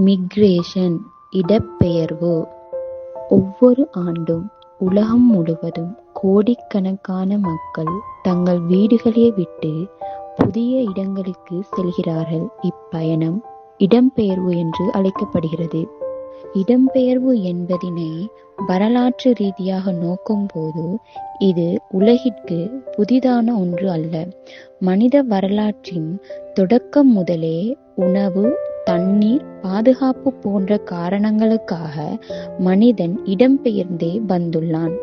Migration இடப்பெயர்வு. ஒவ்வொரு ஆண்டும் உலகம் முழுவதும் கோடிக்கணக்கான மக்கள் தங்கள் வீடுகளை விட்டு புதிய இடங்களுக்கு செல்கிறார்கள். இப்பயணம் இடம்பெயர்வு என்று அழைக்கப்படுகிறது. இடம்பெயர்வு என்பதினை வரலாற்று ரீதியாக நோக்கும்போது இது உலகிற்கு புதிதான ஒன்று அல்ல. மனித வரலாற்றின் தொடக்கம் முதலே உணவு, தண்ணீர், பாதுகாப்பு போன்ற காரணங்களுக்காக மனிதன் இடம்பெயர்ந்தே வந்துள்ளான்.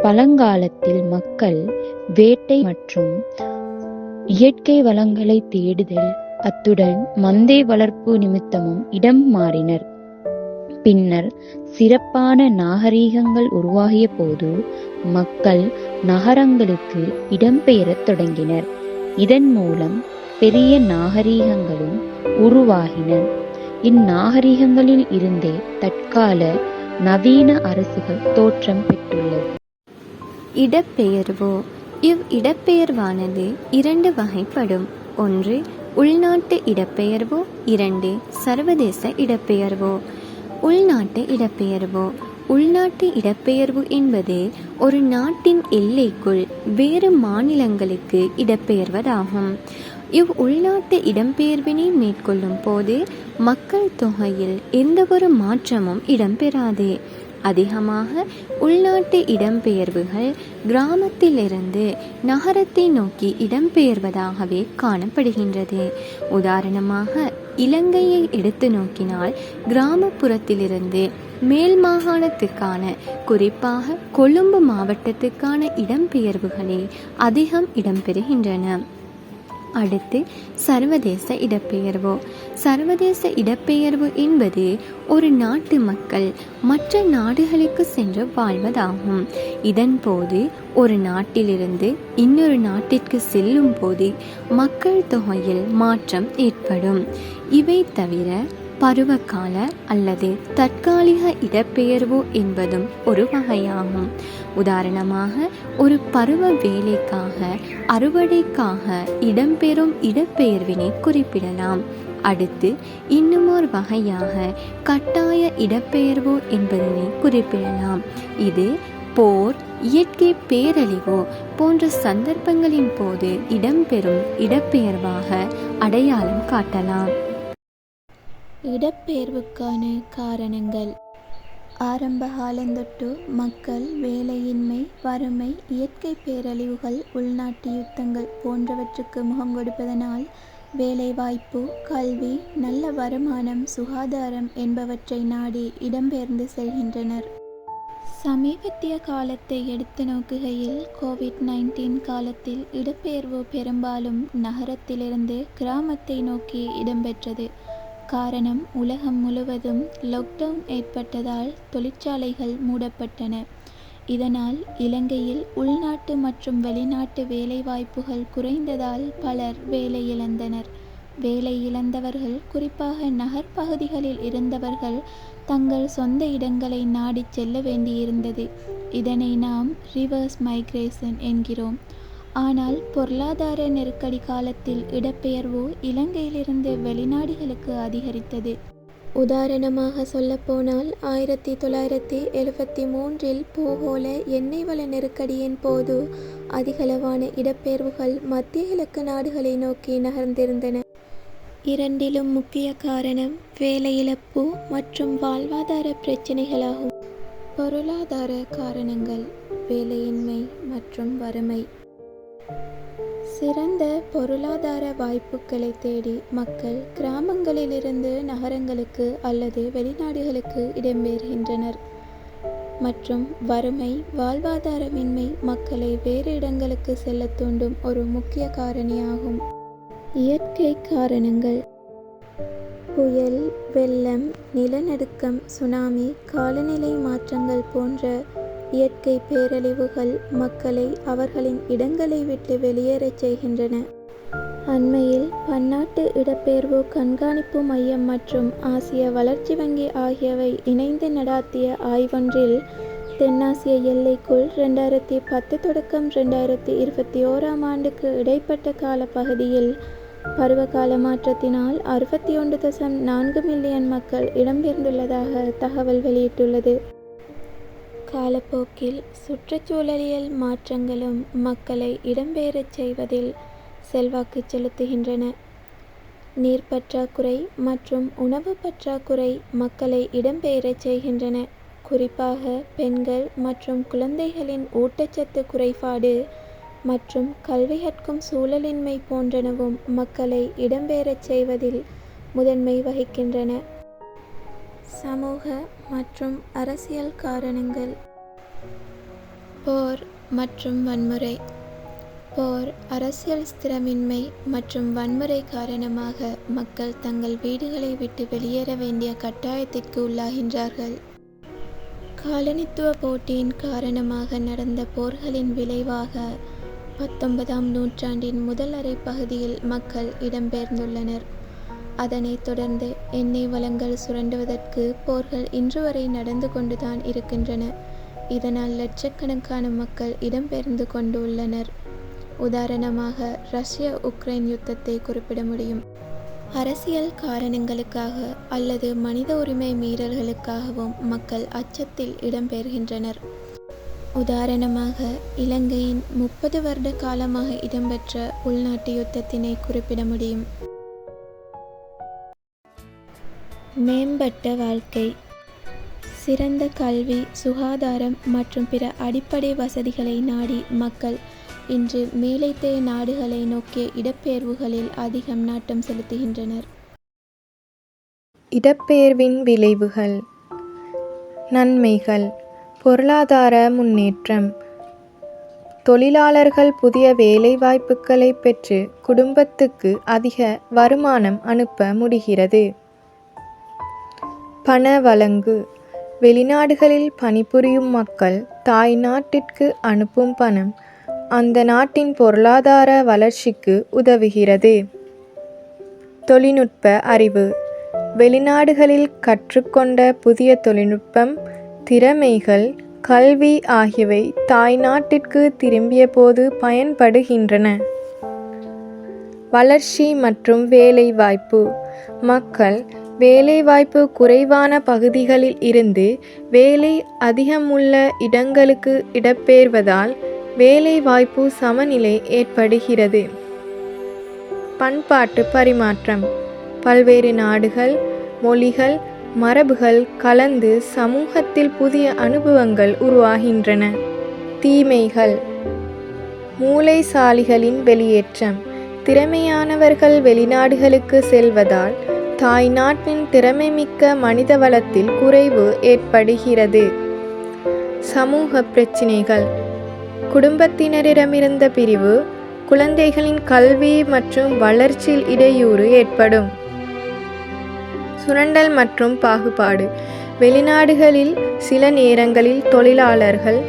பழங்காலத்தில் மக்கள் வேட்டை மற்றும் இயற்கை வளங்களை தேடுதல், அத்துடன் மந்தை வளர்ப்பு நிமித்தமும் இடம் மாறினர். பின்னர் சிறப்பான நாகரீகங்கள் உருவாகிய போது மக்கள் நகரங்களுக்கு இடம்பெயரத் தொடங்கினர். இதன் மூலம் பெரிய நாகரீகங்களும் உருவாகின. இந்நாகரீகங்களில் இருந்தே தற்கால நவீன அரசுகள் தோற்றம் பெற்றுள்ளது. இடப்பெயர்வு. இடப்பெயர்வானது 2 வகைப்படும். 1 உள்நாட்டு இடப்பெயர்வு, 2 சர்வதேச இடப்பெயர்வு. உள்நாட்டு இடப்பெயர்வு. உள்நாட்டு இடப்பெயர்வு என்பது ஒரு நாட்டின் எல்லைக்குள் வேறு மாநிலங்களுக்கு இடம்பெயர்வதாகும். உள்நாட்டு இடம்பெயர்வினை மேற்கொள்ளும் போது மக்கள் தொகையில் எந்தவொரு மாற்றமும் இடம்பெறாது. அதிகமாக உள்நாட்டு இடம்பெயர்வுகள் கிராமத்திலிருந்து நகரத்தை நோக்கி இடம்பெயர்வதாகவே காணப்படுகின்றது. உதாரணமாக இலங்கையை எடுத்து நோக்கினால் கிராமப்புறத்திலிருந்து மேல் மாகாணத்துக்கான, குறிப்பாக கொழும்பு மாவட்டத்துக்கான இடம்பெயர்வுகளே அதிகம் இடம்பெறுகின்றன. அடுத்து சர்வதேச இடப்பெயர்வு. சர்வதேச இடப்பெயர்வு என்பது ஒரு நாட்டு மக்கள் மற்ற நாடுகளுக்கு சென்று வாழ்வதாகும். இதன் போது ஒரு நாட்டிலிருந்து இன்னொரு நாட்டிற்கு செல்லும் போது மக்கள் தொகையில் மாற்றம் ஏற்படும். இவை தவிர பருவகால அல்லது தற்காலிக இடப்பெயர்வு என்பதும் ஒரு வகையாகும். உதாரணமாக ஒரு பருவ வேலைக்காக, அறுவடைக்காக இடம்பெறும் இடப்பெயர்வினை குறிப்பிடலாம். அடுத்து இன்னுமொரு வகையாக கட்டாய இடப்பெயர்வு என்பதனை குறிப்பிடலாம். இது போர், இயற்கை பேரழிவு போன்ற சந்தர்ப்பங்களின் போது இடம்பெறும் இடப்பெயர்வாக அடையாளம் காட்டலாம். இடப்பெயர்வுக்கான காரணங்கள். ஆரம்ப காலந்தொட்டு மக்கள் வேலையின்மை, வறுமை, இயற்கை பேரழிவுகள், உள்நாட்டு யுத்தங்கள் போன்றவற்றுக்கு முகங்கொடுப்பதனால் வேலைவாய்ப்பு, கல்வி, நல்ல வருமானம், சுகாதாரம் என்பவற்றை நாடி இடம்பெயர்ந்து செல்கின்றனர். சமீபத்திய காலத்தை எடுத்து நோக்குகையில் கோவிட்-19 காலத்தில் இடப்பெயர்வு பெரும்பாலும் நகரத்திலிருந்து கிராமத்தை நோக்கி இடம்பெற்றது. காரணம், உலகம் முழுவதும் லாக்டவுன் ஏற்பட்டதால் தொழிற்சாலைகள் மூடப்பட்டன. இதனால் இலங்கையில் உள்நாட்டு மற்றும் வெளிநாட்டு வேலைவாய்ப்புகள் குறைந்ததால் பலர் வேலை இழந்தனர். வேலை இழந்தவர்கள், குறிப்பாக நகர்ப்பகுதிகளில் இருந்தவர்கள், தங்கள் சொந்த இடங்களை நாடி செல்ல வேண்டியிருந்தது. இதனை நாம் ரிவர்ஸ் மைக்ரேஷன் என்கிறோம். ஆனால் பொருளாதார நெருக்கடி காலத்தில் இடப்பெயர்வு இலங்கையிலிருந்து வெளிநாடுகளுக்கு அதிகரித்தது. உதாரணமாக சொல்லப்போனால் 1973 பூகோள எண்ணெய் வள நெருக்கடியின் போது அதிகளவான இடப்பெயர்வுகள் மத்திய கிழக்கு நாடுகளை நோக்கி நகர்ந்திருந்தன. இரண்டிலும் முக்கிய காரணம் வேலை இழப்பு மற்றும் வாழ்வாதார பிரச்சினைகளாகும். பொருளாதார காரணங்கள். வேலையின்மை மற்றும் வறுமை. சிறந்த பொருளாதார வாய்ப்புகளை தேடி மக்கள் கிராமங்களிலிருந்து நகரங்களுக்கு அல்லது வெளிநாடுகளுக்கு இடம்பெயர்கின்றனர். மற்றும் வறுமை, வாழ்வாதாரமின்மை மக்களை வேறு இடங்களுக்கு செல்ல தூண்டும் ஒரு முக்கிய காரணியாகும். இயற்கை காரணங்கள். புயல், வெள்ளம், நிலநடுக்கம், சுனாமி, காலநிலை மாற்றங்கள் போன்ற இயற்கை பேரழிவுகள் மக்களை அவர்களின் இடங்களை விட்டு வெளியேறச் செய்கின்றன. அண்மையில் பன்னாட்டு இடப்பெயர்வு கண்காணிப்பு மையம் மற்றும் ஆசிய வளர்ச்சி வங்கி ஆகியவை இணைந்து நடாத்திய ஆய்வொன்றில் தென்னாசிய எல்லைக்குள் 2010 தொடக்கம் 2021 ஆண்டுக்கு இடைப்பட்ட கால பகுதியில் பருவகால மாற்றத்தினால் 61.4 மில்லியன் மக்கள் இடம்பெயர்ந்துள்ளதாக தகவல் வெளியிட்டுள்ளது. காலப்போக்கில் சுற்றுச்சூழலியல் மாற்றங்களும் மக்களை இடம்பெயரச் செய்வதில் செல்வாக்கு செலுத்துகின்றன. நீர் பற்றாக்குறை மற்றும் உணவு பற்றாக்குறை மக்களை இடம்பெயரச் செய்கின்றன. குறிப்பாக பெண்கள் மற்றும் குழந்தைகளின் ஊட்டச்சத்து குறைபாடு மற்றும் கல்வி கற்கும் சூழலின்மை போன்றனவும் மக்களை இடம்பெயரச் செய்வதில் முதன்மை வகிக்கின்றன. சமூக மற்றும் அரசியல் காரணங்கள். போர் மற்றும் வன்முறை. போர், அரசியல் ஸ்திரமின்மை மற்றும் வன்முறை காரணமாக மக்கள் தங்கள் வீடுகளை விட்டு வெளியேற வேண்டிய கட்டாயத்திற்கு உள்ளாகின்றார்கள். காலனித்துவ போட்டியின் காரணமாக நடந்த போர்களின் விளைவாக 19ஆம் நூற்றாண்டின் முதல் அரை பகுதியில் மக்கள் இடம்பெயர்ந்துள்ளனர். அதனைத் தொடர்ந்து எண்ணெய் வளங்கள் சுரண்டுவதற்கு போர்கள் இன்று வரை நடந்து கொண்டுதான் இருக்கின்றன. இதனால் லட்சக்கணக்கான மக்கள் இடம்பெயர்ந்து கொண்டு உள்ளனர். உதாரணமாக ரஷ்ய உக்ரைன் யுத்தத்தை குறிப்பிட முடியும். அரசியல் காரணங்களுக்காக அல்லது மனித உரிமை மீறல்களுக்காகவும் மக்கள் அச்சத்தில் இடம்பெயர்கின்றனர். உதாரணமாக இலங்கையின் 30 வருட காலமாக இடம்பெற்ற உள்நாட்டு யுத்தத்தினை குறிப்பிட முடியும். மேம்பட்ட வாழ்க்கை. சிறந்த கல்வி, சுகாதாரம் மற்றும் பிற அடிப்படை வசதிகளை நாடி மக்கள் இன்று மேலைத்தேய நாடுகளை நோக்கிய இடப்பெயர்வுகளில் அதிகம் நாட்டம் செலுத்துகின்றனர். இடப்பெயர்வின் விளைவுகள். நன்மைகள். பொருளாதார முன்னேற்றம். தொழிலாளர்கள் புதிய வேலைவாய்ப்புகளை பெற்று குடும்பத்துக்கு அதிக வருமானம் அனுப்ப முடிகிறது. பண வழங்கு. வெளிநாடுகளில் பணிபுரியும் மக்கள் தாய் நாட்டிற்கு அனுப்பும் பணம் அந்த நாட்டின் பொருளாதார வளர்ச்சிக்கு உதவுகிறது. தொழில்நுட்ப அறிவு. வெளிநாடுகளில் கற்றுக்கொண்ட புதிய தொழில்நுட்பம், திறமைகள், கல்வி ஆகியவை தாய் நாட்டிற்கு திரும்பிய போது பயன்படுகின்றன. வளர்ச்சி மற்றும் வேலைவாய்ப்பு. மக்கள் வேலைவாய்ப்பு குறைவான பகுதிகளில் இருந்து வேலை அதிகமுள்ள இடங்களுக்கு இடம்பெயர்வதால் வேலைவாய்ப்பு சமநிலை ஏற்படுகிறது. பண்பாட்டு பரிமாற்றம். பல்வேறு நாடுகள், மொழிகள், மரபுகள் கலந்து சமூகத்தில் புதிய அனுபவங்கள் உருவாகின்றன. தீமைகள். மூளைசாலிகளின் வெளியேற்றம். திறமையானவர்கள் வெளிநாடுகளுக்கு செல்வதால் தாய் நாட்டின் திறமைமிக்க மனித வளத்தில் குறைவு ஏற்படுகிறது. சமூக பிரச்சினைகள். குடும்பத்தினரிடமிருந்த பிரிவு, குழந்தைகளின் கல்வி மற்றும் வளர்ச்சியில் இடையூறு ஏற்படும். சுரண்டல் மற்றும் பாகுபாடு. வெளிநாடுகளில் சில நேரங்களில் தொழிலாளர்கள்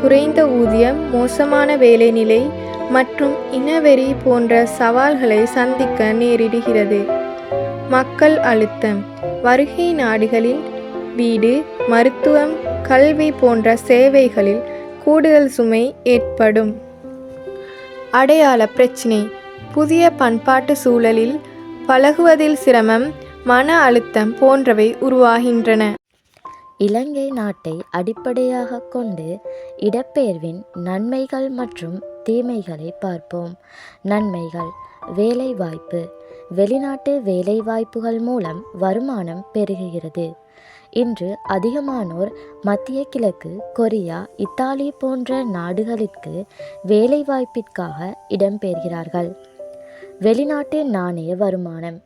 குறைந்த ஊதியம், மோசமான வேலைநிலை மற்றும் இனவெறி போன்ற சவால்களை சந்திக்க நேரிடுகிறது. மக்கள் அழுத்தம். வருகை நாடுகளில் வீடு, மருத்துவம், கல்வி போன்ற சேவைகளில் கூடுதல் சுமை ஏற்படும். அடையாள பிரச்சினை. புதிய பண்பாட்டு சூழலில் பழகுவதில் சிரமம், மன அழுத்தம் போன்றவை உருவாகின்றன. இலங்கை நாட்டை அடிப்படையாக கொண்டு இடப்பெயர்வின் நன்மைகள் மற்றும் தீமைகளை பார்ப்போம். நன்மைகள். வேலைவாய்ப்பு. வெளிநாட்டு வேலைவாய்ப்புகள் மூலம் வருமானம் பெருகுகிறது. இன்று அதிகமானோர் மத்திய கிழக்கு, கொரியா, இத்தாலி போன்ற நாடுகளிற்கு வேலைவாய்ப்பிற்காக இடம்பெயர்கிறார்கள். வெளிநாட்டு நாணய வருமானம்.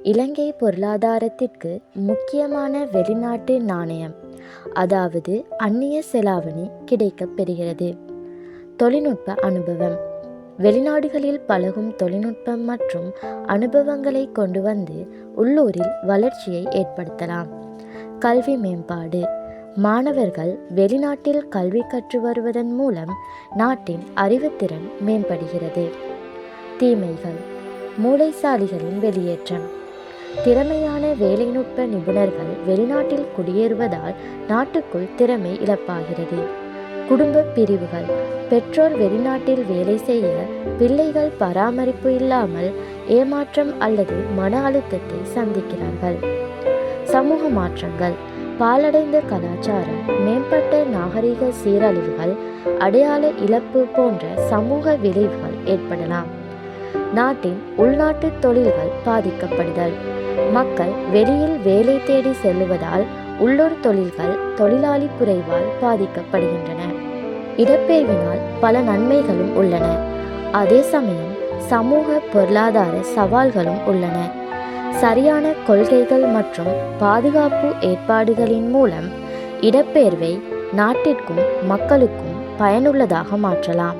இலங்கை பொருளாதாரத்திற்கு முக்கியமான வெளிநாட்டு நாணயம், அதாவது அந்நிய செலாவணி கிடைக்கப் பெறுகிறது. தொழில்நுட்ப அனுபவம். வெளிநாடுகளில் பழகும் தொழில்நுட்பம் மற்றும் அனுபவங்களை கொண்டு வந்து உள்ளூரில் வளர்ச்சியை ஏற்படுத்தலாம். கல்வி மேம்பாடு. மாணவர்கள் வெளிநாட்டில் கல்வி கற்று வருவதன் மூலம் நாட்டின் அறிவுத்திறன் மேம்படுகிறது. தீமைகள். மூளைசாலிகளின் வெளியேற்றம். திறமையான வேலைநுட்ப நிபுணர்கள் வெளிநாட்டில் குடியேறுவதால் நாட்டுக்குள் திறமை இழப்பாகிறது. குடும்ப பிரிவுகள். பெற்றோர் வெளிநாட்டில் வேலை செய்ய பிள்ளைகள் பராமரிப்பு இல்லாமல் ஏமாற்றம் அல்லது மன அழுத்தத்தை சந்திக்கிறார்கள். சமூக மாற்றங்கள். பாழடைந்த கலாச்சாரம், மேம்பட்ட நாகரிக சீரழிவுகள், அடையாள இழப்பு போன்ற சமூக விளைவுகள் ஏற்படலாம். நாட்டின் உள்நாட்டு தொழில்கள் பாதிக்கப்படுதல். மக்கள் வெளியில் வேலை தேடி செல்லுவதால் உள்ளூர் தொழில்கள் தொழிலாளி குறைவால் பாதிக்கப்படுகின்றன. இடப்பெயர்வினால் பல நன்மைகளும் உள்ளன, அதே சமயம் சமூக பொருளாதார சவால்களும் உள்ளன. சரியான கொள்கைகள் மற்றும் பாதுகாப்பு ஏற்பாடுகளின் மூலம் இடப்பெயர்வை நாட்டிற்கும் மக்களுக்கும் பயனுள்ளதாக மாற்றலாம்.